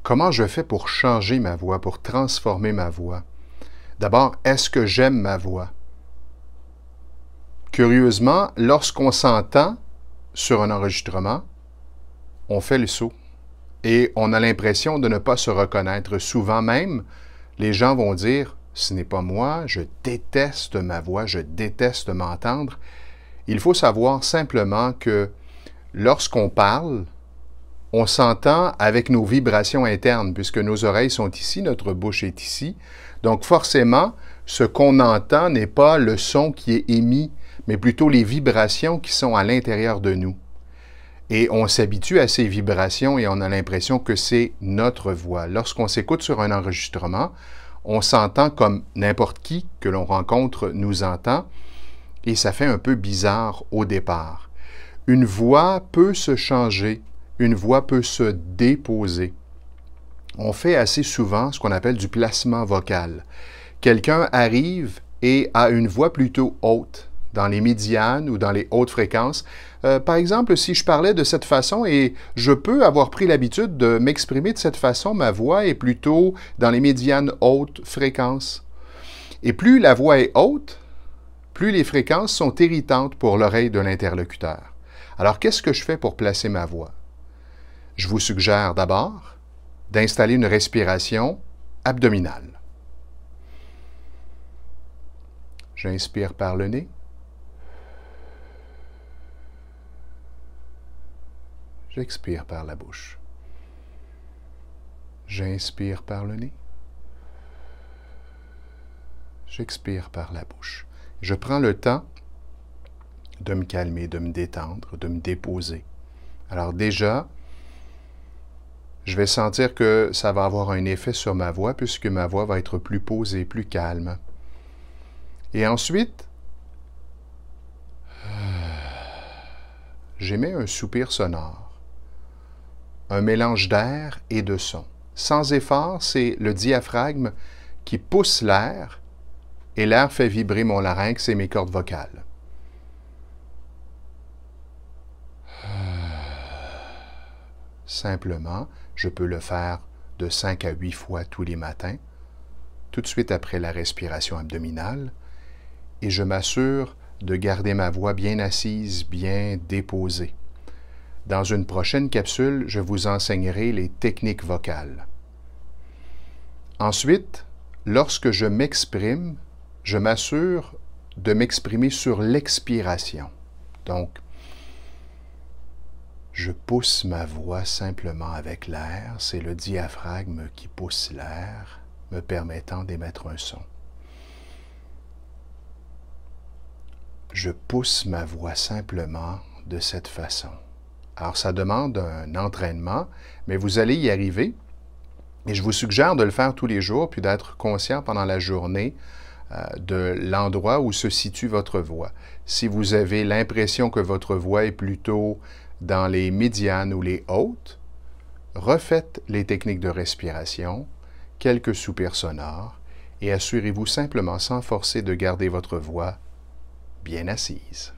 Comment je fais pour changer ma voix, pour transformer ma voix? D'abord, est-ce que j'aime ma voix? Curieusement, lorsqu'on s'entend sur un enregistrement, on fait le saut et on a l'impression de ne pas se reconnaître. Souvent même, les gens vont dire « ce n'est pas moi, je déteste ma voix, je déteste m'entendre ». Il faut savoir simplement que lorsqu'on parle, on s'entend avec nos vibrations internes, puisque nos oreilles sont ici, notre bouche est ici. Donc forcément, ce qu'on entend n'est pas le son qui est émis, mais plutôt les vibrations qui sont à l'intérieur de nous. Et on s'habitue à ces vibrations et on a l'impression que c'est notre voix. Lorsqu'on s'écoute sur un enregistrement, on s'entend comme n'importe qui que l'on rencontre nous entend, et ça fait un peu bizarre au départ. Une voix peut se changer, une voix peut se déposer. On fait assez souvent ce qu'on appelle du placement vocal. Quelqu'un arrive et a une voix plutôt haute, dans les médianes ou dans les hautes fréquences. Par exemple, si je parlais de cette façon et je peux avoir pris l'habitude de m'exprimer de cette façon, ma voix est plutôt dans les médianes hautes fréquences. Et plus la voix est haute, plus les fréquences sont irritantes pour l'oreille de l'interlocuteur. Alors, qu'est-ce que je fais pour placer ma voix? Je vous suggère d'abord d'installer une respiration abdominale. J'inspire par le nez. J'expire par la bouche. J'inspire par le nez. J'expire par la bouche. Je prends le temps de me calmer, de me détendre, de me déposer. Alors déjà, je vais sentir que ça va avoir un effet sur ma voix puisque ma voix va être plus posée, plus calme. Et ensuite, j'émets un soupir sonore. Un mélange d'air et de son. Sans effort, c'est le diaphragme qui pousse l'air et l'air fait vibrer mon larynx et mes cordes vocales. Simplement, je peux le faire de 5 à 8 fois tous les matins, tout de suite après la respiration abdominale, et je m'assure de garder ma voix bien assise, bien déposée. Dans une prochaine capsule, je vous enseignerai les techniques vocales. Ensuite, lorsque je m'exprime, je m'assure de m'exprimer sur l'expiration. Donc, je pousse ma voix simplement avec l'air. C'est le diaphragme qui pousse l'air, me permettant d'émettre un son. Je pousse ma voix simplement de cette façon. Alors, ça demande un entraînement, mais vous allez y arriver. Et je vous suggère de le faire tous les jours, puis d'être conscient pendant la journée de l'endroit où se situe votre voix. Si vous avez l'impression que votre voix est plutôt dans les médianes ou les hautes, refaites les techniques de respiration, quelques soupirs sonores, et assurez-vous simplement sans forcer de garder votre voix bien assise.